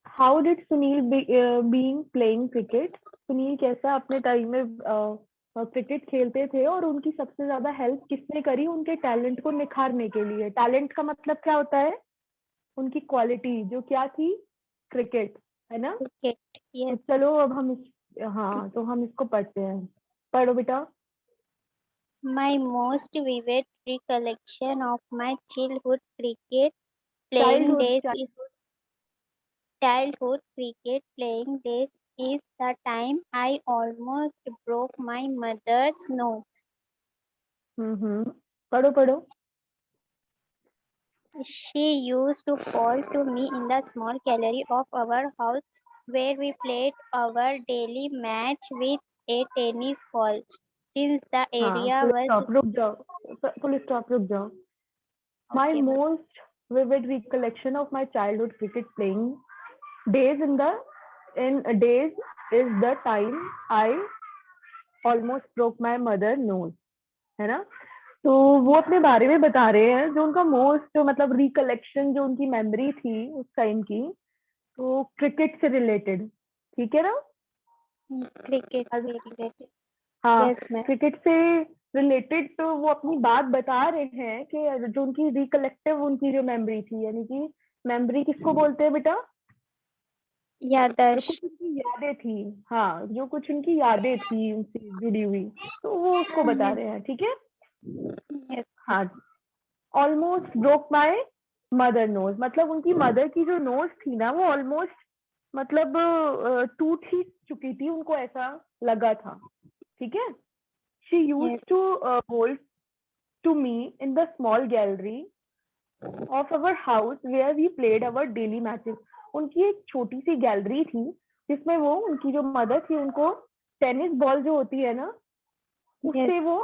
How did Sunil being playing cricket, Sunil कैसा अपने time में क्रिकेट खेलते थे और उनकी सबसे ज्यादा हेल्प किसने करी उनके टैलेंट को निखारने के लिए। टैलेंट का मतलब क्या होता है, उनकी क्वालिटी जो क्या थी, क्रिकेट, है ना। Cricket. तो Yes. चलो अब हम हाँ तो हम इसको पढ़ते हैं। पढ़ो बेटा। My most vivid recollection of my childhood cricket playing childhood days is childhood cricket playing days is the time I almost broke my mother's nose. पढ़ो पढ़ो। She used to call to me in the small gallery of our house where we played our daily match with a tennis ball. Since the हाँ area full was stop, रुक जाओ, full stop, रुक जाओ। My okay, ma'am. most vivid recollection of my childhood cricket playing days in days is the time I almost broke my mother nose, है ना। तो वो अपने बारे में बता रहे हैं जो उनका मोस्ट मतलब रिकलेक्शन, जो उनकी मेमोरी थी उस टाइम की, तो क्रिकेट से रिलेटेड, ठीक है ना। Cricket related. हाँ, Yes, ma'am. क्रिकेट से रिलेटेड तो वो अपनी बात बता रहे हैं कि जो उनकी रिकलेक्टिव उनकी जो मेमोरी थी, यानी कि मेमोरी किसको बोलते हैं बेटा, जो याददाश्त. कुछ उनकी यादें थी। हाँ, जो कुछ उनकी यादें थी उनसे जुड़ी हुई, तो वो उसको बता Yes, रहे हैं, ठीक है। yes, हाँ, almost broke my mother nose, मतलब उनकी मदर की जो नोज थी ना वो ऑलमोस्ट मतलब टूट ही चुकी थी, उनको ऐसा लगा था, ठीक है। She use yes, to hold to me in the small gallery of our house where we played our daily matches. उनकी एक छोटी सी गैलरी थी जिसमें वो, उनकी जो मदर थी, उनको टेनिस बॉल जो होती है ना, yes. उससे वो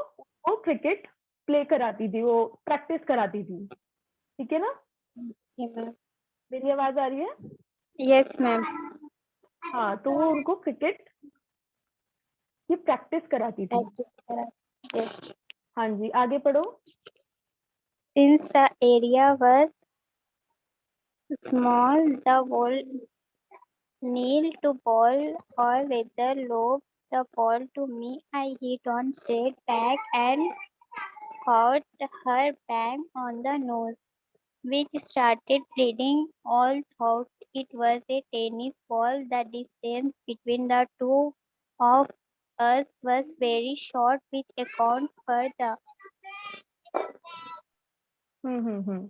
क्रिकेट प्ले कराती थी, वो प्रैक्टिस कराती थी, ठीक है ना। Okay, ma'am. मेरी आवाज आ रही है। Yes, ma'am. हाँ, तो वो उनको क्रिकेट की प्रैक्टिस कराती थी। Practice करा. Yes. हाँ जी, आगे पढ़ो। Since the area was small, the ball kneel to ball or rather lob the ball to me. I hit on straight back and caught her bang on the nose, which started bleeding. All thought it was a tennis ball. The distance between the two of us was very short, which accounted for the हम्म।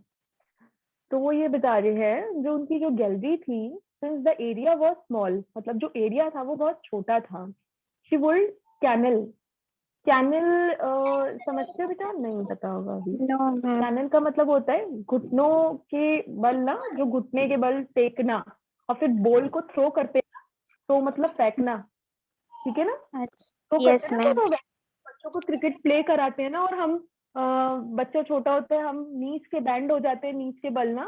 तो वो ये बता रहे हैं जो उनकी जो gallery थी, since the area was small, मतलब जो एरिया था वो बहुत छोटा था। शी वुड कैनल, कैनल समझते हो बेटा, नहीं पता होगा अभी। no, ma'am. कैनल का मतलब होता है घुटनों के बल ना, जो घुटने के बल टेकना और फिर बॉल को थ्रो करते हैं, तो मतलब फेंकना, ठीक है ना। तो करते Yes, हैं ना, तो ma'am. बच्चों को क्रिकेट प्ले कराते हैं ना, और हम बच्चा छोटा होता है, हम नीच के बैंड हो जाते हैं, नीच के बल ना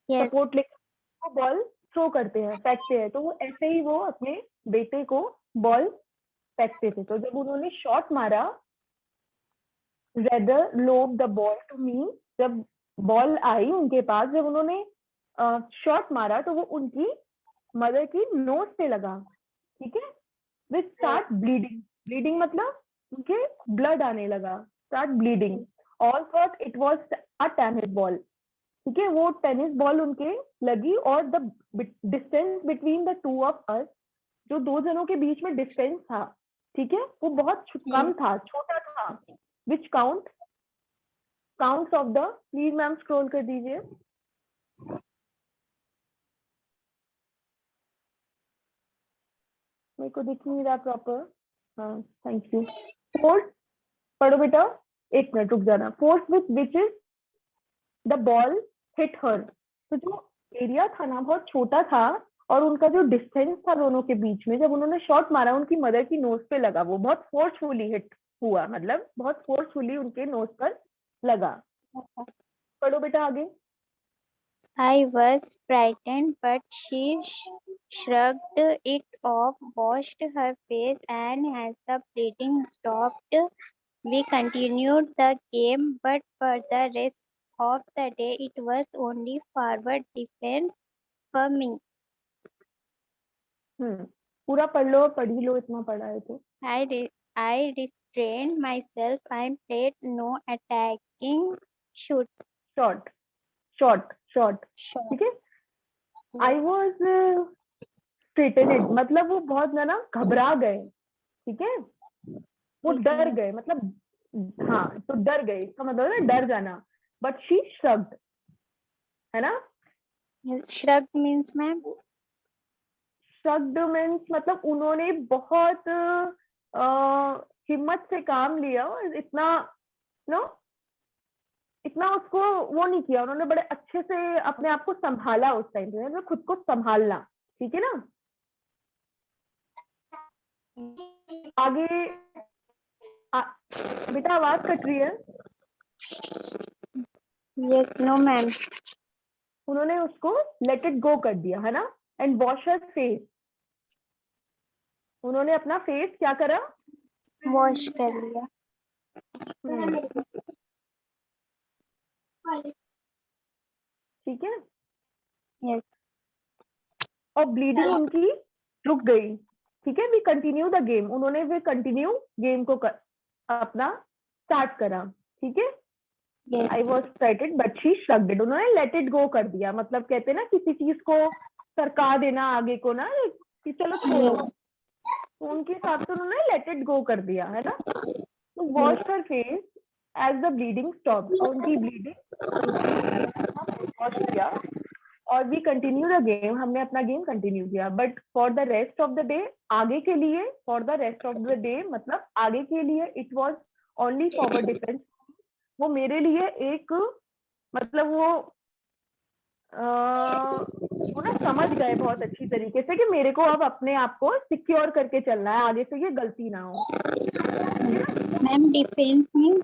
Yes, सपोर्ट लेकर वो बॉल थ्रो करते हैं, फेंकते हैं। तो वो ऐसे ही वो अपने बेटे को बॉल फेंकते थे। तो जब उन्होंने शॉट मारा, rather lob the ball to me, जब बॉल आई उनके पास, जब उन्होंने शॉट मारा, तो वो उनकी मदर की नोज पे लगा, ठीक है। विच yes, स्टार्ट ब्लीडिंग, ब्लीडिंग मतलब उनके ब्लड आने लगा, start bleeding. All thought it was a tennis ball, ठीक है। वो टेनिस बॉल उनके लगी, और the distance between the two of us, जो दो जनों के बीच में डिस्टेंस था, ठीक है, वो बहुत yes. कम था, छोटा था। Which counts of the, please ma'am scroll कर दीजिए। मेरे को दिख नहीं रहा प्रॉपर। हाँ, थैंक यू। फोर्स, पढ़ो बेटा, एक मिनट रुक जाना। Force with which is the ball hit her, तो जो एरिया था ना बहुत छोटा था, और उनका जो डिस्टेंस था दोनों के बीच में, जब उन्होंने शॉट मारा उनकी मदर की नोज पे लगा, वो बहुत फोर्सफुली हिट हुआ, मतलब बहुत फोर्सफुली उनके नोज पर लगा। पढ़ो बेटा आगे। I was frightened, but she shrugged it off, washed her face, and as the bleeding stopped, we continued the game. But for the rest of the day, it was only forward defense for me. पूरा पढ़ लो, पढ़ ही लो, इतना पढ़ा है तो। I restrained myself and played no attacking shoot. Short short short, Shot. ठीक है। I was स्ट्रेटनेड, मतलब वो बहुत ना घबरा गए, ठीक है, वो डर गए, मतलब हाँ, तो डर गए, इसका मतलब है डर जाना। बट शी श्रग्ड, है ना। Shrug means ma'am? Shrugged means मतलब उन्होंने बहुत हिम्मत से काम लिया, और इतना नो इतना उसको वो नहीं किया, उन्होंने बड़े अच्छे से अपने आप को संभाला उस टाइम पे, मतलब खुद को संभालना, ठीक है ना। आगे बेटा आवाज कट रही है। Yes, no ma'am. उन्होंने उसको लेट इट गो कर दिया, है ना। एंड वॉश हर फेस, उन्होंने अपना फेस क्या करा, Wash कर लिया. ठीक है। Yes. और ब्लीडिंग उनकी रुक गई, ठीक है। वी कंटिन्यू द गेम, उन्होंने वे कंटिन्यू गेम को अपना स्टार्ट करा, ठीक है। Yes. I was excited but she shrugged it, उन्होंने लेट इट गो कर दिया, मतलब कहते हैं ना किसी चीज को सरका देना आगे को ना, कि चलो छोड़ो, तो उनके हिसाब से उन्होंने लेट इट गो कर दिया, है ना। तो wash her face as the bleeding stop, और उनकी ब्लीडिंग वॉश किया, और वी कंटिन्यू द गेम, हमने अपना गेम कंटिन्यू किया। But for the rest of the day, आगे के लिए, for the rest of the day मतलब आगे के लिए, it was only forward defence, वो मेरे लिए एक मतलब वो ना समझ गए बहुत अच्छी तरीके से कि मेरे को अब अपने आप को सिक्योर करके चलना है, आगे से ये गलती ना हो। Ma'am, defense means?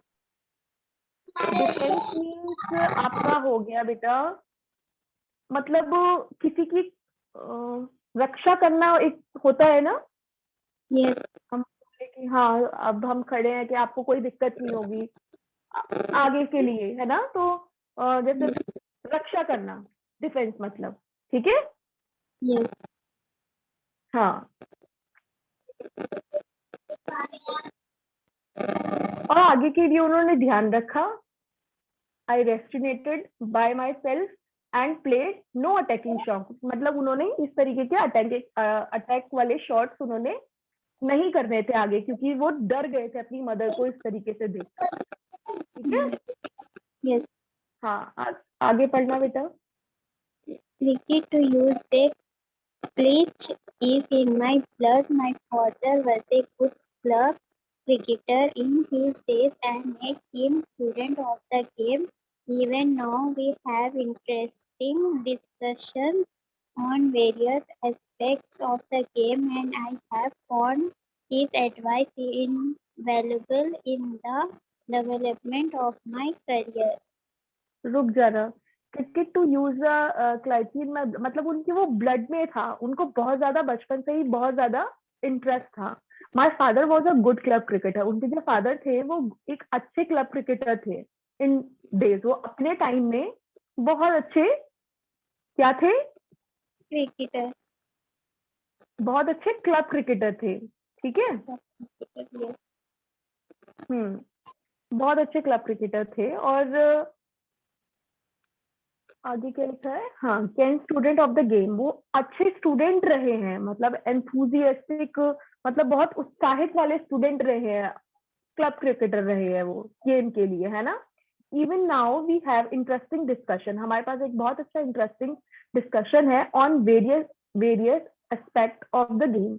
Defence means आपका हो गया बेटा, मतलब किसी की रक्षा करना एक होता है ना। Yes. हम बोले कि हाँ अब हम खड़े हैं कि आपको कोई दिक्कत नहीं होगी आगे के लिए, है ना। तो जैसे रक्षा करना, डिफेंस मतलब, ठीक है। Yes. हाँ, और आगे के लिए उन्होंने ध्यान रखा। I restrained by myself and played no attacking shot, मतलब उन्होंने इस तरीके के अटैक वाले शॉट्स उन्होंने नहीं करने थे आगे, क्योंकि वो डर गए थे अपनी मदर को इस तरीके से देखकर, ठीक है। Yes. हाँ, आगे पढ़ना बेटा। Cricket to use the pitch is in my blood. My father was a good club cricketer in his days and a keen student of the game. Even now, we have interesting discussions on various aspects of the game, and I have found his advice invaluable in the development of my career. रुक जाना। Cricket to use क्लाइचिन में मतलब उनकी वो blood में था, उनको बहुत ज्यादा बचपन से ही बहुत ज्यादा इंटरेस्ट था। My father was a good club cricketer, उनके जो फादर थे वो एक अच्छे क्लब क्रिकेटर थे इन डेज, वो अपने टाइम में बहुत अच्छे क्या थे, Cricketer. बहुत अच्छे क्लब क्रिकेटर थे, ठीक है। Yes. बहुत अच्छे क्लब क्रिकेटर थे। और आगे क्या लिखा है, हाँ, can student of the game, वो अच्छे स्टूडेंट रहे हैं, मतलब एंथुजियास्टिक, मतलब बहुत उत्साहित वाले स्टूडेंट रहे हैं, क्लब क्रिकेटर रहे हैं वो गेम के लिए, है ना। Even now we have interesting discussion, हमारे पास एक बहुत अच्छा इंटरेस्टिंग डिस्कशन है on various various aspect of the game,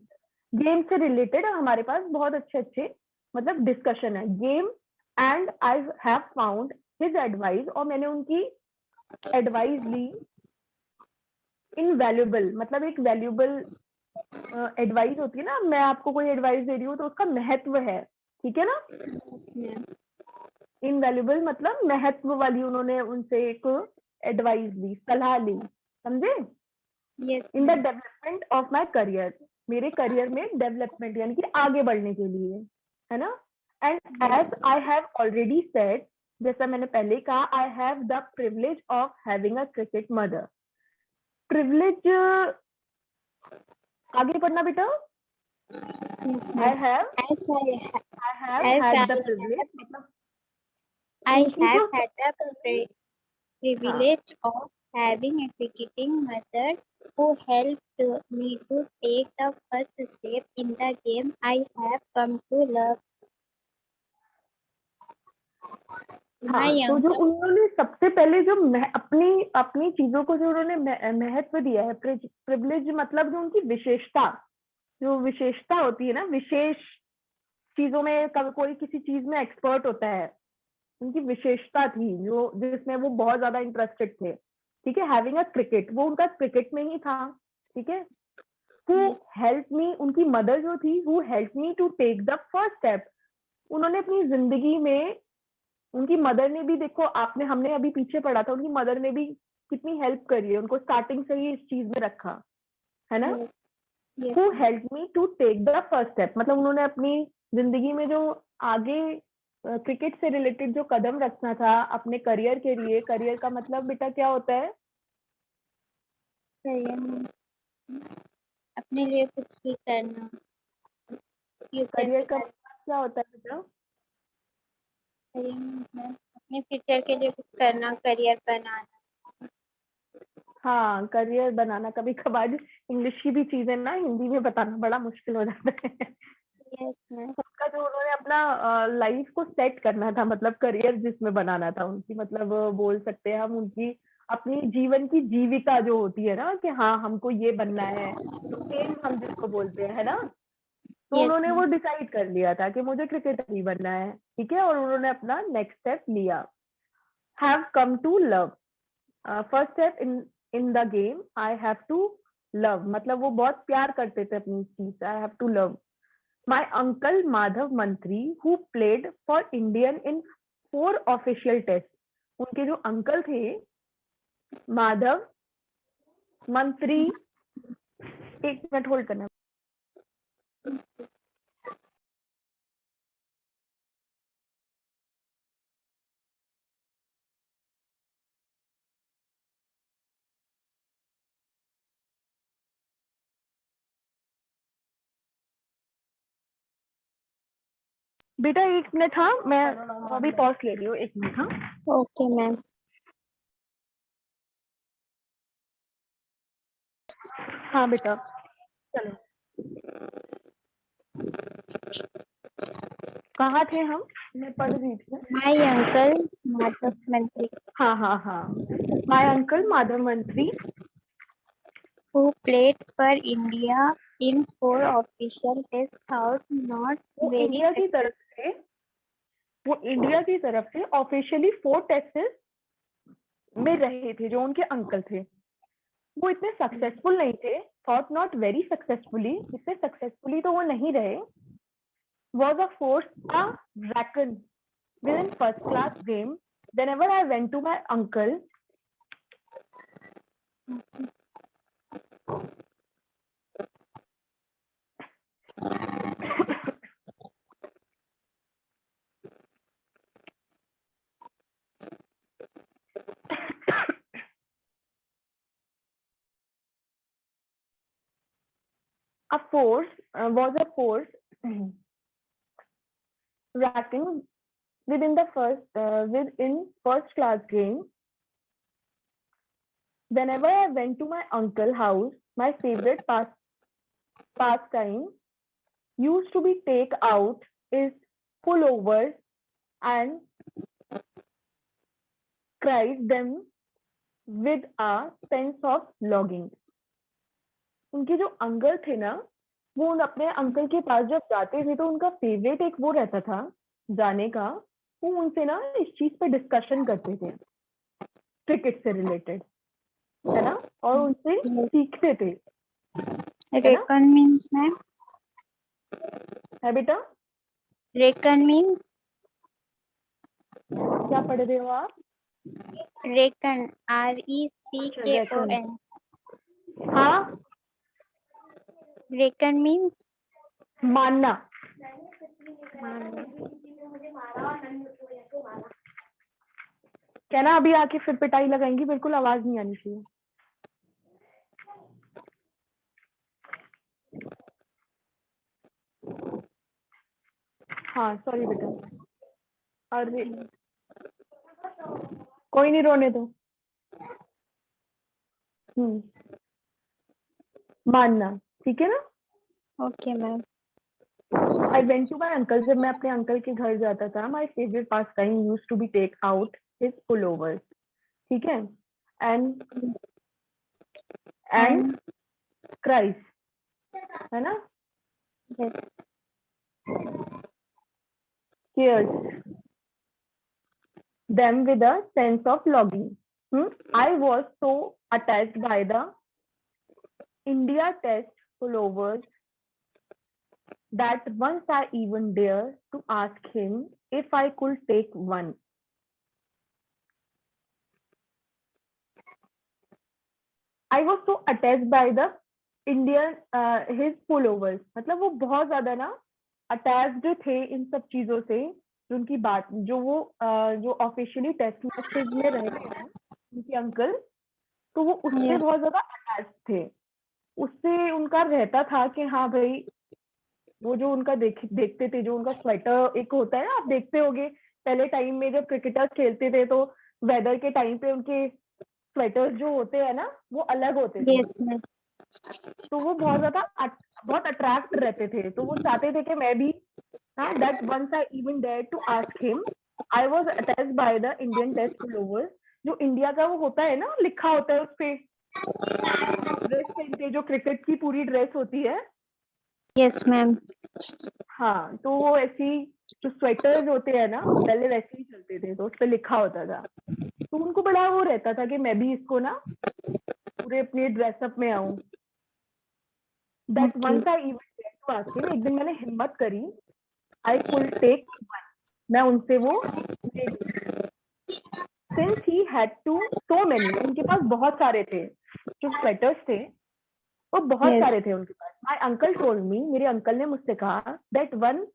game से रिलेटेड हमारे पास बहुत अच्छे अच्छे मतलब डिस्कशन है game. And I have found his advice, और मैंने उनकी एडवाइस ली इनवैल्यूएबल, मतलब एक वैल्यूएबल एडवाइस होती है ना, मैं आपको कोई एडवाइस दे रही हूँ तो उसका महत्व है, ठीक है ना। इनवैल्यूएबल मतलब महत्व वाली उन्होंने उनसे एक एडवाइस ली, सलाह ली, समझे। Yes. In the development of my career, मेरे करियर में डेवलपमेंट यानी कि आगे बढ़ने के लिए, है ना। And as I have already said जैसा मैंने पहले ही कहा, I have the privilege of having a cricket mother. Privilege आगे पढ़ना बेटा। Yes, I ma'am. Have As had the privilege मतलब I उनकी have जो had the हाँ privilege of having a cricketing mother who helped me to take the first step in the game I have come to love. My हाँ, तो जो uncle, उन्होंने सबसे पहले जो अपनी अपनी चीजों को जो उन्होंने महत्व दिया है, प्रिविलेज मतलब जो उनकी विशेषता, जो विशेषता होती है ना, विशेष चीजों में कोई किसी चीज में एक्सपर्ट होता है, उनकी विशेषता थी जो जिसमें वो बहुत ज्यादा इंटरेस्टेड थे। ठीक है, हैविंग अ क्रिकेट, वो उनका क्रिकेट में ही था। ठीक है, हु हेल्प मी, उनकी मदर जो थी, who help me to take the first step. उन्होंने अपनी जिंदगी में, उनकी मदर ने भी, देखो आपने, हमने अभी पीछे पढ़ा था, उनकी मदर ने भी कितनी हेल्प करी है, उनको स्टार्टिंग से ही इस चीज में रखा है ना। yes, who help me to take the first step मतलब उन्होंने अपनी जिंदगी में जो आगे क्रिकेट से रिलेटेड जो कदम रखना था अपने करियर के लिए, करियर का मतलब बेटा क्या होता है? अपने लिए कुछ भी करना, करियर का मतलब क्या होता है बेटा? अपने फ्यूचर के लिए कुछ करना, करियर बनाना। हाँ, करियर बनाना। कभी कभार इंग्लिश की भी चीजें ना हिंदी में बताना बड़ा मुश्किल हो जाता है। Yes, ma'am. उनका जो उन्होंने अपना लाइफ को सेट करना था, मतलब करियर जिसमें बनाना था उनकी, मतलब बोल सकते हैं हम उनकी अपनी जीवन की जीविका जो होती है ना, कि हाँ हमको ये बनना है, तो एम हम जिसको बोलते हैं, है ना। तो Yes, उन्होंने वो ma'am. डिसाइड कर लिया था कि मुझे क्रिकेटर ही बनना है। ठीक है, और उन्होंने अपना नेक्स्ट स्टेप लिया। Have come to love, first step in the game, I have to love मतलब वो बहुत प्यार करते थे अपनी चीज से, I have to love. My uncle Madhav Mantri, who played for Indian in 4 official tests. उनके जो अंकल थे माधव मंत्री, एक मिनट होल्ड करना। बेटा एक मिनट, हाँ मैं अभी पॉज ले रही हूँ, एक मिनट। हाँ Okay, ma'am. हाँ बेटा चलो, कहाँ थे हम? मैं पढ़ रही थी। My uncle Madhav Mantri, हाँ हाँ हाँ, माय अंकल माधव मंत्री, who played for India in 4 official tests, thought not वो very इंडिया की तरफ से, वो इंडिया की तरफ से ऑफिशियली 4 टेस्ट में रहे थे, जो उनके अंकल थे। वो इतने सक्सेसफुल नहीं थे, थॉट नॉट वेरी सक्सेसफुली, इससे सक्सेसफुली तो वो नहीं रहे। Was a force a reckon with in first class game, whenever I went to my uncle, a force was a force racking within first class game. Whenever I went to my uncle house, my favorite pastime used to be take out is pullovers and cried them with a sense of longing. उनके जो uncle थे ना, वो उन अपने uncle के पास जब जाते थे तो उनका फेवरेट एक वो रहता था जाने का, वो उनसे ना इस चीज पे डिस्कशन करते थे, क्रिकेट से रिलेटेड, है ना, और उनसे सीखते थे, है ना। reckon means, ma'am. है बेटा, Reckon means क्या पढ़ रहे हो आप? reckon, RECKON. हाँ, Reckon means मानना। कहना अभी आके फिर पिटाई लगाएंगी, बिल्कुल आवाज नहीं आनी चाहिए। हाँ सॉरी बेटा। अरे कोई नहीं, रोने दो। मानना, ठीक है ना? Okay ma'am. I went to my uncle, जब मैं अपने अंकल के घर जाता था, my favourite pastime use to be take out his pullovers, ठीक है, एंड एंड क्राइस, है ना, cares them with a sense of longing. I was so attached by the India test pullovers that once I even dared to ask him if I could take one. I was so attached by the Indian his pullovers, मतलब वो बहुत ज्यादा ना attached थे इन सब चीजों से, जो उनकी बात, जो वो जो ऑफिशियली टेस्ट मैचेस में रहे थे ना उनके अंकल, तो वो उससे बहुत ज्यादा अटैच थे। उससे उनका रहता था कि हाँ भाई, वो जो उनका देखते थे, जो उनका स्वेटर एक होता है ना, आप देखते होगे पहले टाइम में जब क्रिकेटर्स खेलते थे तो वेदर के टाइम पे उनके स्वेटर्स जो होते हैं ना वो अलग होते थे। Yes ma'am. तो वो बहुत अट्रैक्ट रहते थे, तो वो चाहते थे कि मैं भी, हाँ, that once I even dare to ask him, I was attached by the Indian test pullover, जो इंडिया का वो होता है ना, लिखा होता है उस पे, ड्रेस पहनते जो क्रिकेट की पूरी ड्रेस होती है। Yes ma'am. हाँ, तो वो ऐसी जो स्वेटर्स होते हैं ना पहले वैसे ही चलते थे, तो उस पे लिखा होता था। तो उनको बड़ा वो रहता था कि मैं भी इसको ना पूरे अपने ड्रेसअप में आऊं। That once I even dare to ask him, एक दिन मैंने हिम्मत करी, आई कुड टेक वन, मैं उनसे वो ले लूं। Since he had to so many, उनके पास बहुत सारे थे जो स्वेटर्स थे, वो बहुत यस। सारे थे उनके पास। माई अंकल टोल्ड मी, मेरे अंकल ने मुझसे कहा, that one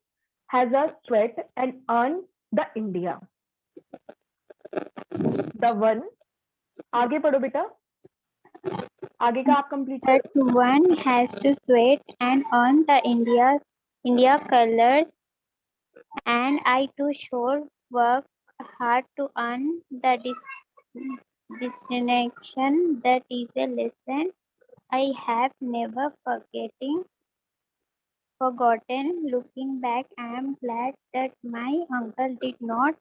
has a sweat and earn the India. The one, आगे पढ़ो बेटा, आगे का आप कंप्लीट That करो। one has to sweat and earn the India colors, and I too should work hard to earn the distinction. That is a lesson I have never forgotten. Looking back, I am glad that my uncle did not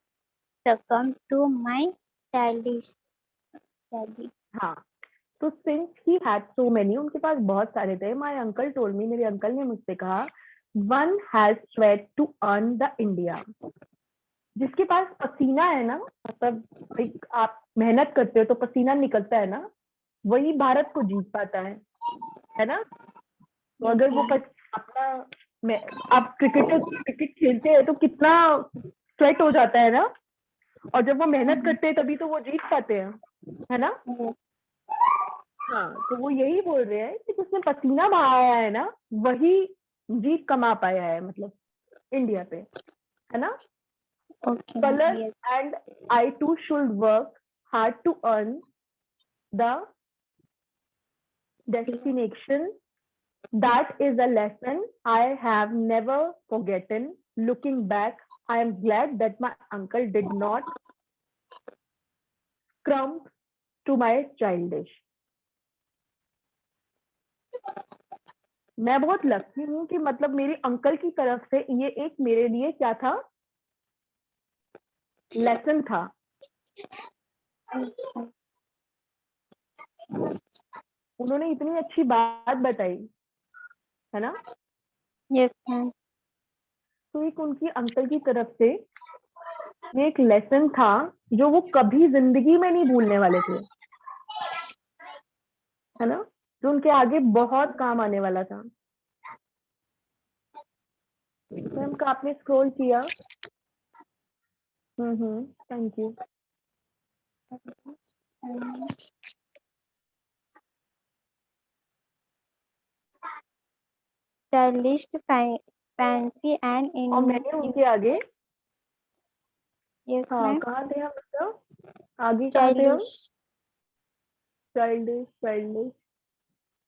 succumb to my childish. हाँ, तो since he had so many, उनके पास बहुत सारे थे। My uncle told me, मेरे uncle ने मुझसे कहा, one has sweat to earn the India. जिसके पास पसीना है ना, मतलब एक आप मेहनत करते हो तो पसीना निकलता है ना, वही भारत को जीत पाता है ना। तो अगर वो अपना आप क्रिकेट खेलते हैं तो कितना स्वेट हो जाता है ना, और जब वो मेहनत करते हैं तभी तो वो जीत पाते हैं, है ना। हाँ, तो वो यही बोल रहे हैं कि जिसने पसीना बहाया है ना, वही जीत कमा पाया है, मतलब इंडिया पे, है ना। Okay. Colour Yes. And I too should work hard to earn the destination, that is a lesson I have never forgotten. Looking back, I am glad that my uncle did not succumb to my childish. मैं बहुत lucky हूँ कि मतलब मेरे uncle की तरफ से ये एक मेरे लिए क्या था, लेसन था। उन्होंने इतनी अच्छी बात बताई, है ना। Yes, ma'am. तो एक उनकी अंकल की तरफ से ये एक लेसन था जो वो कभी जिंदगी में नहीं भूलने वाले थे, है ना, जो उनके आगे बहुत काम आने वाला था। मैम का आपने स्क्रॉल किया। Thank you. Childish, fancy, and और मैंने उनके आगे, yes, हाँ ma'am. कहाँ थे हम, मतलब आगे कहाँ थे हम? Childish. Childish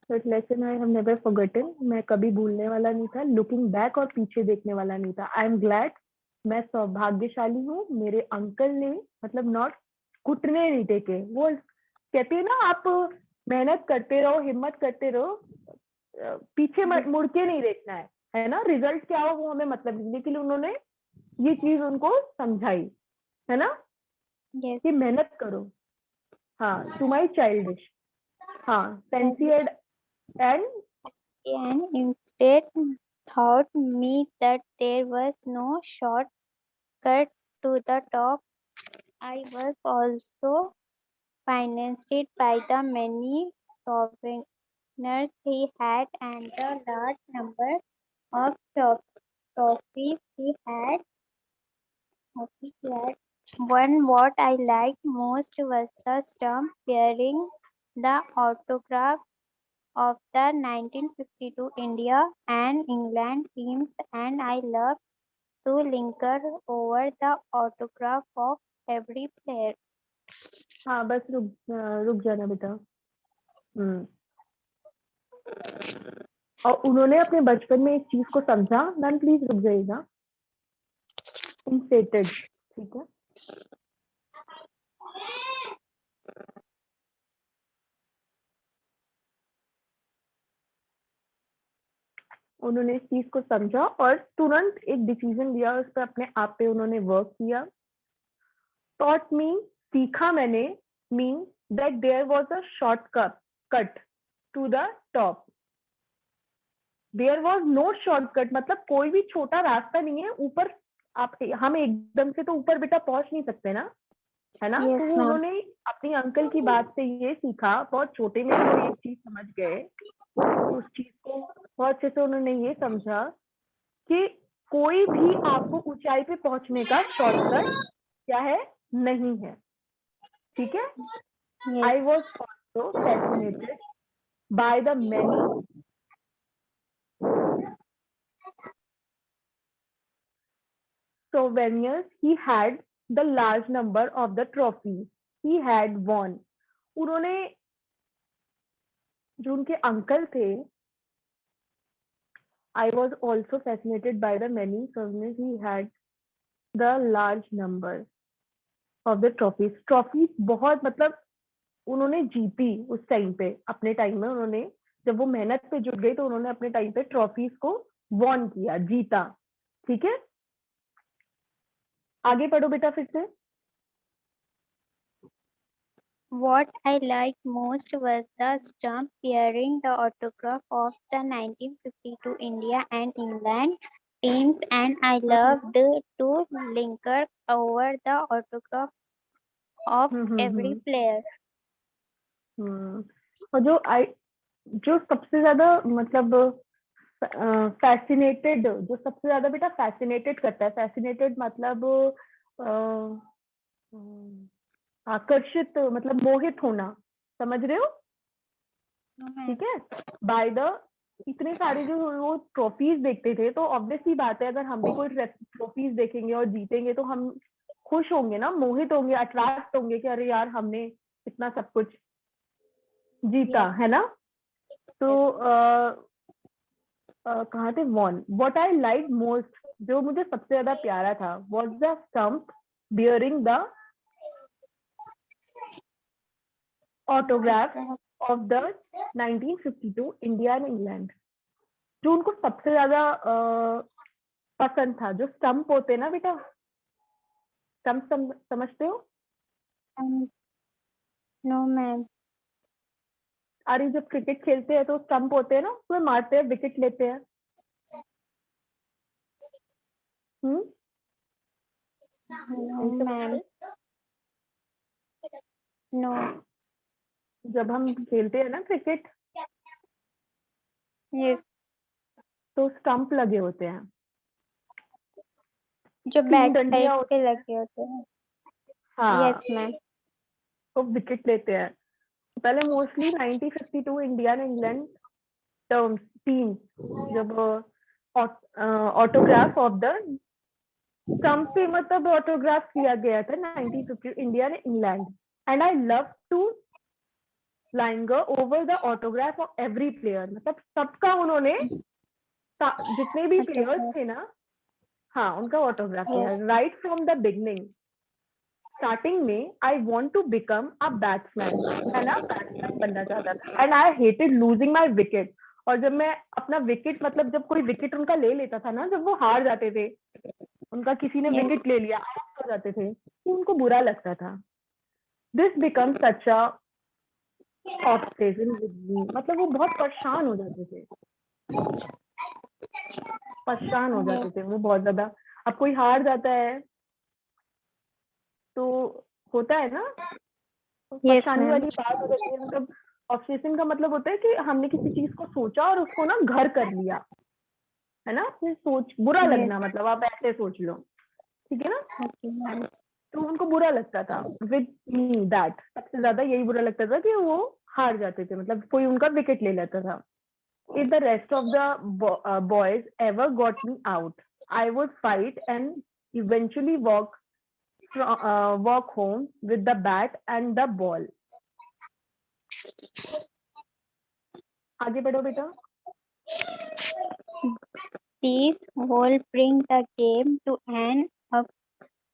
That lesson I have never forgotten. मैं कभी भूलने वाला नहीं था. Looking back और पीछे देखने वाला नहीं था. I am glad. मैं सौभाग्यशाली हूँ. मेरे अंकल ने मतलब नॉट घुटने नहीं टेके. वो कहते हैं ना, आप मेहनत करते रहो, हिम्मत करते रहो, पीछे मुड़ के नहीं देखना है ना. रिजल्ट क्या हो वो हमें मतलब नहीं, लेकिन उन्होंने ये चीज उनको समझाई, है ना, Yes. कि मेहनत करो. हाँ, टू माई चाइल्डिश. हाँ, fancied and And instead taught me that there was no shortcut to the top. I was also financed by the many souvenirs he had and the large number of trophies he had. One what I liked most was the stamp bearing the autograph of the 1952 India and England teams, and I love to linger over the autograph of every player. हाँ बस रुक जाना बेटा. और उन्होंने अपने बचपन में इस चीज को समझा. मैम प्लीज रुक जाइएगा. इंस्टेटेड, ठीक है. उन्होंने इस चीज को समझा और तुरंत एक डिसीजन लिया. उस पर अपने आप पे उन्होंने वर्क किया. टॉट मी, सीखा मैंने, mean that there was a shortcut to the top. There was no shortcut मतलब कोई भी छोटा रास्ता नहीं है ऊपर. आप हम एकदम से तो ऊपर बेटा पहुंच नहीं सकते ना, है ना. Yes, तो ma'am. उन्होंने अपनी अंकल की बात से ये सीखा. बहुत छोटे में वो एक चीज समझ गए. उस चीज को बहुत अच्छे से उन्होंने ये समझा कि कोई भी आपको ऊंचाई पे पहुंचने का शॉर्टकट क्या है, नहीं है. ठीक है. Yes. I was also fascinated by the many souvenirs he had, the large number of the trophies he had won. उन्होंने, जो उनके अंकल थे, I was also fascinated by the many souvenirs he had, the large number of the trophies. Trophies बहुत मतलब उन्होंने जीती उस time पे. अपने टाइम में उन्होंने, जब वो मेहनत पे जुट गई तो उन्होंने अपने टाइम पे ट्रॉफीज को वॉन किया, जीता. ठीक है. आगे पढ़ो बेटा फिर से. What I liked most was the stamp bearing the autograph of the 1952 India and England teams, and I loved to linger over the autograph of every player. और जो सबसे ज्यादा मतलब फैसिनेटेड, जो सबसे ज्यादा बेटा फैसिनेटेड करता है. फैसिनेटेड मतलब आकर्षित, मतलब मोहित होना. समझ रहे हो? ठीक है. बाय द, इतने सारे जो वो ट्रॉफीज देखते थे, तो ऑब्वियसली बात है अगर हम भी कोई ट्रॉफीज देखेंगे और जीतेंगे तो हम खुश होंगे ना, मोहित होंगे, अट्रैक्ट होंगे कि अरे यार हमने इतना सब कुछ जीता, है ना. तो कहाँ थे? वॉन. व्हाट आई लाइक मोस्ट, जो मुझे सबसे ज्यादा प्यारा था, was the stump bearing the autograph of the 1952 India and England. जो उनको सबसे ज्यादा पसंद था, जो स्टंप होते ना बेटा, स्टंप समझते हो? No, ma'am. अरे जब क्रिकेट खेलते हैं तो स्टंप होते हैं ना, उसमें मारते हैं, विकेट लेते हैं. No, ma'am. No. जब हम खेलते हैं ना क्रिकेट, Yes. तो स्टंप लगे होते हैं, जो तीन बैट डंडियां टाइप के लगे होते हैं. हाँ, Yes, ma'am. तो विकेट लेते हैं. पहले mostly 1952 India and England terms team, जब ऑटोग्राफ ऑफ द स्टंप पे मतलब ऑटोग्राफ किया गया था 1950 India and England. and I love to linger over the autograph of every player. मतलब सबका उन्होंने जितने भी प्लेयर्स थे ना, हाँ उनका ऑटोग्राफ लिया. Right from the beginning, starting में I want to become a batsman, मैं ना बैट्समैन बनना चाहता था. And I hated losing my wicket. और जब मैं अपना विकेट, मतलब जब कोई विकेट उनका ले लेता था ना, जब वो हार जाते थे, उनका किसी ने विकेट ले लिया, आउट हो जाते थे, तो उनको बुरा लगता था. This become such a obsession with me. मतलब वो बहुत परेशान हो जाते थे, परेशान हो जाते थे वो बहुत ज्यादा. अब कोई हार जाता है तो होता है ना, परेशानी वाली बात हो जाती है. मतलब ऑब्सेशन का मतलब होता है कि हमने किसी चीज को सोचा और उसको ना घर कर लिया, है ना. फिर सोच बुरा लगना, मतलब आप ऐसे सोच लो, ठीक है ना. तो उनको बुरा लगता था विद मी दैट. सबसे ज्यादा यही बुरा लगता था कि वो हार जाते थे, मतलब कोई उनका विकेट ले लेता था. If the rest of the boys ever got me out, I would fight and eventually walk home with the bat and the ball. आगे बढ़ो बेटा. These will bring the game to an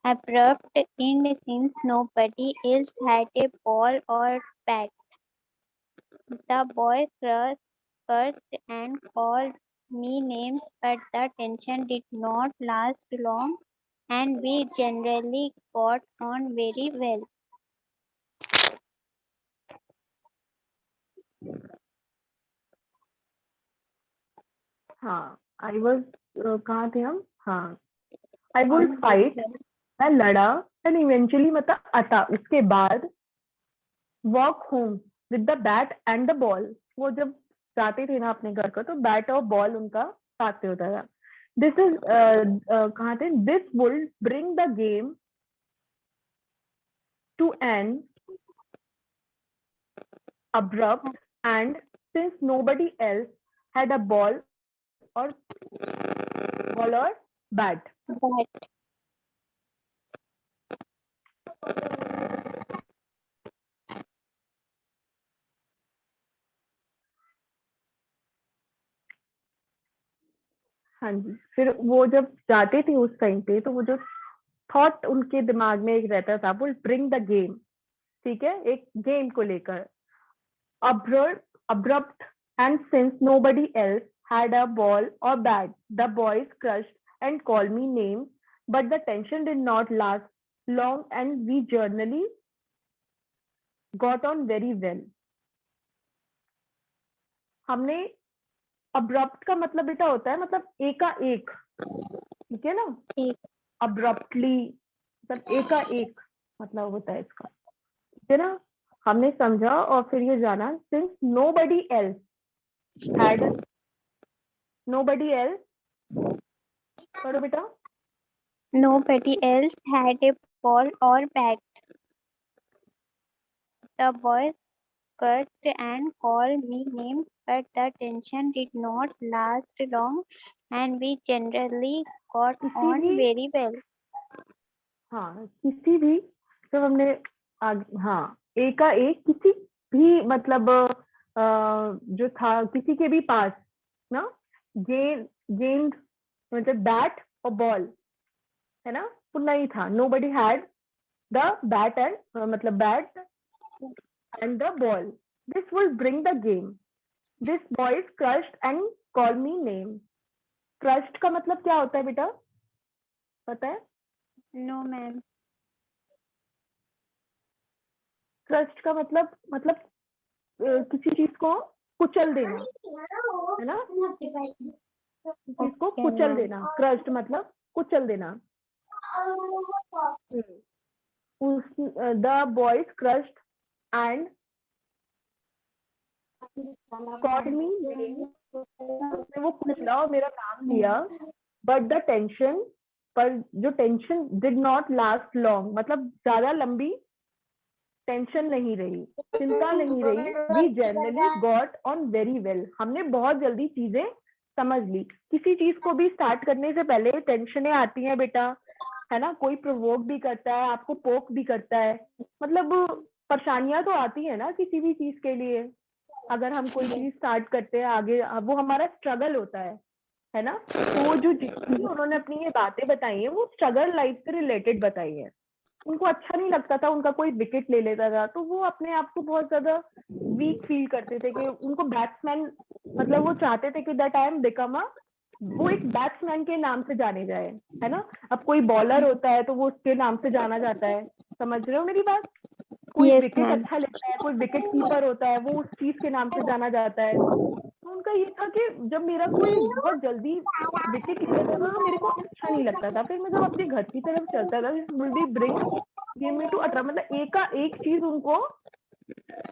abrupt end since nobody else had a ball or bat. The boys cursed and called me names, but the tension did not last long, and we generally got on very well. हाँ, I was कहाँ थे हम. हाँ, I would fight, मैं लड़ा, and eventually मतलब अता उसके बाद walk home with the bat and the ball. वो जब जाते थे ना अपने घर को, तो बैट और बॉल उनका साथ में होता था. दिस इज कहाँ थे. This would bring the game to an abrupt and since nobody else had a ball or bat. But हाँ जी. फिर वो जब जाते थे उस टाइम पे, तो वो जो थॉट उनके दिमाग में एक रहता था, वो ब्रिंग द गेम, ठीक है, एक गेम को लेकर. abrupt and since nobody else had a ball or bat, the boys crushed and called me names, but the tension did not last long and we generally got on very well. हमने abrupt का मतलब बेटा होता है मतलब एकाएक, ठीक है ना. अब्रप्टली मतलब एकाएक मतलब होता है इसका, ठीक है ना. हमने समझा और फिर ये जाना. सिंस nobody else had पढ़ो बेटा. nobody else had a ball or bat. The boys cursed and called me names, but the tension did not last long, and we generally got on very well. हाँ, किसी भी जब हमने हाँ एकाएक किसी भी मतलब जो था किसी के भी पास ना, गेंद मतलब बैट और बॉल, है ना, वो नहीं था. nobody had the bat and मतलब bat and the ball. This will bring the game. This boys crushed and call me name. Crushed का मतलब क्या होता है बेटा, पता है? No, ma'am. क्रस्ट का मतलब किसी चीज को कुचल देना, है ना, चीज को कुचल देना. क्रस्ट मतलब कुचल देना. The boys crust and called me name. उसने वो कुचला और मेरा नाम लिया. बट द टेंशन, पर जो tension did not last long, मतलब ज्यादा लंबी टेंशन नहीं रही, चिंता नहीं रही. We generally got on very well. हमने बहुत जल्दी चीजें समझ ली. किसी चीज को भी स्टार्ट करने से पहले टेंशनें आती हैं बेटा, है ना. कोई प्रोवोक भी करता है, आपको पोक भी करता है, मतलब परेशानियां तो आती है ना किसी भी चीज के लिए, अगर हम कोई चीज स्टार्ट करते हैं आगे, वो हमारा स्ट्रगल होता है ना। तो वो जो जितनी उन्होंने अपनी ये बातें बताई है वो स्ट्रगल लाइफ से रिलेटेड बताई है। उनको अच्छा नहीं लगता था उनका कोई विकेट ले लेता था, तो वो अपने आप को बहुत ज्यादा वीक फील करते थे कि उनको बैट्समैन, मतलब वो चाहते थे कि that I am become a, वो एक बैट्समैन के नाम से जाने जाए, है ना। अब कोई बॉलर होता है तो वो उसके नाम से जाना जाता है, समझ रहे हो मेरी बात। कोई Yes, विकेट ma'am. अच्छा लेता है, कोई विकेट कीपर होता है, वो उस चीज के नाम से जाना जाता है। तो उनका ये था कि जब मेरा कोई बहुत जल्दी विकेट ले लेता था तो मेरे को अच्छा नहीं लगता था। फिर मैं जब अपने घर की तरफ चलता था, will be bring game into अठारह, मतलब एक का एक चीज उनको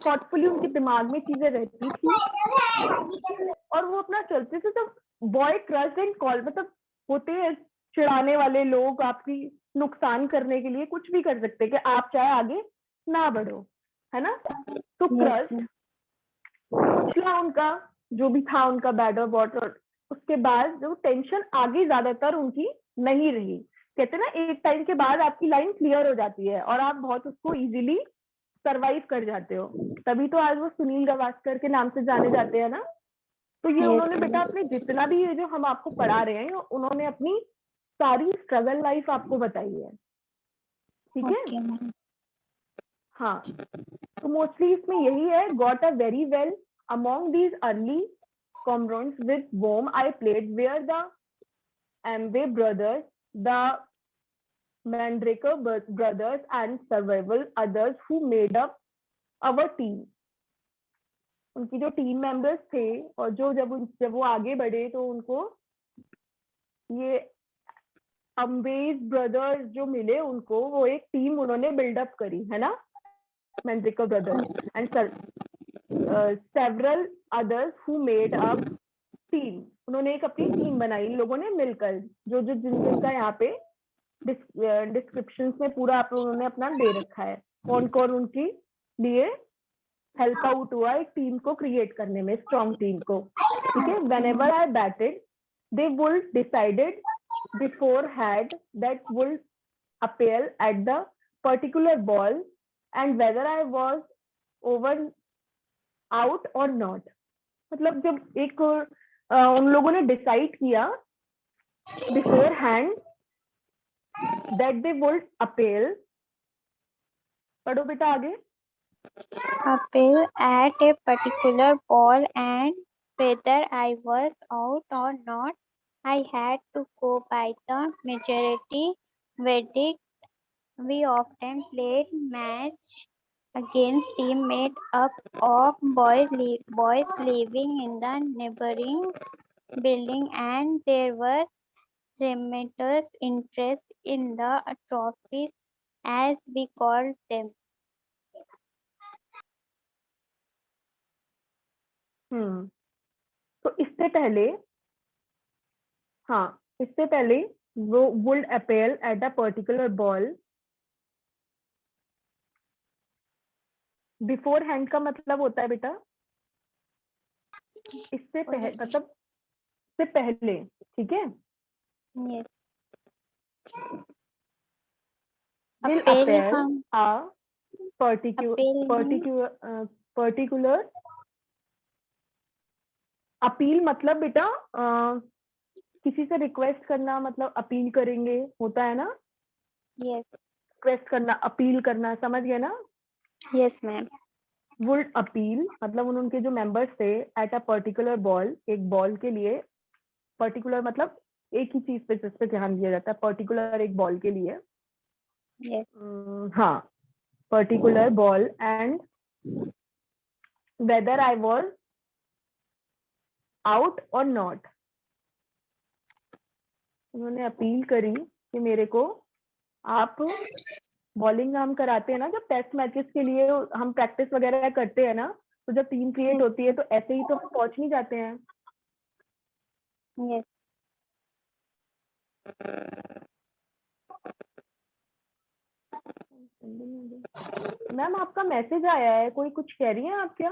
थॉटफुली उनके दिमाग में चीजें रहती थी, और वो अपना चलते थे। तो बॉय क्रश एंड कॉल, मतलब होते हैं चिढ़ाने वाले लोग, आपकी नुकसान करने के लिए कुछ भी कर सकते हैं कि आप चाहे आगे ना बढ़ो, है ना। तो Yes, क्रश ma'am. पिछला उनका जो भी था उनका बैड और बॉटल, उसके बाद जो टेंशन आगे ज्यादातर उनकी नहीं रही। कहते हैं ना एक टाइम के बाद आपकी लाइन क्लियर हो जाती है और आप बहुत उसको इजीली सरवाइव कर जाते हो, तभी तो आज वो सुनील गावस्कर के नाम से जाने जाते हैं ना। तो ये Yes, उन्होंने बेटा ma'am. अपने जितना भी ये जो हम आपको पढ़ा रहे हैं, उन्होंने अपनी सारी स्ट्रगल लाइफ आपको बताई है, ठीक है। Okay, ma'am. हाँ, तो मोस्टली इसमें यही है, got a very well among these early comrades with whom I played were the Amway brothers, the Mandraker brothers, and several others who made up our team. उनकी जो टीम मेंबर्स थे, और जो जब वो आगे बढ़े तो उनको ये अम्बेज ब्रदर्स जो मिले उनको, वो एक टीम उन्होंने बिल्डअप करी, है ना, Mandrikar brothers and several others who made up team. उन्होंने एक अपनी टीम बनाई इन लोगों ने मिलकर, जो जो जिन जिनका यहाँ पे डिस्क्रिप्शन में पूरा आप उन्होंने अपना दे रखा है, कौन कौन उनकी लिए हेल्प आउट हुआ एक टीम को क्रिएट करने में, स्ट्रॉन्ग टीम को, ठीक है। When ever I batted they would decided before had that would appeal at the particular ball and whether I was over out or not। मतलब जब एक उन लोगों ने डिसाइड किया before hand that they would appeal, पढ़ो बेटा आगे। Appeal at a particular ball, and whether I was out or not, I had to go by the majority verdict. We often played match against team made up of boys living in the neighboring building, and there was tremendous interest in the trophies, as we called them. तो इससे पहले, हाँ, इससे पहले वो would appeal at a particular ball, before hand का मतलब होता है बेटा इससे पहले, मतलब से पहले, ठीक है। Yes. will Appel appeal हम a appel particular अपील मतलब बेटा किसी से रिक्वेस्ट करना, मतलब अपील करेंगे होता है ना, yes, रिक्वेस्ट करना, अपील करना, समझ गए ना। yes, ma'am. वुड अपील मतलब उनके जो मेंबर्स थे एट अ पर्टिकुलर बॉल, एक बॉल के लिए, पर्टिकुलर मतलब एक ही चीज पे जिस पे ध्यान दिया जाता है, पर्टिकुलर एक बॉल के लिए, Yes, हाँ, particular ball and whether I was out और नॉट। उन्होंने अपील करी कि मेरे को आप, बॉलिंग हम कराते हैं ना जब टेस्ट मैचेस के लिए हम प्रैक्टिस वगैरह करते हैं ना, तो जब टीम क्रिएट होती है तो ऐसे ही तो हम पहुंच नहीं जाते हैं। yes. मैम आपका मैसेज आया है, कोई कुछ कह रही हैं आप क्या?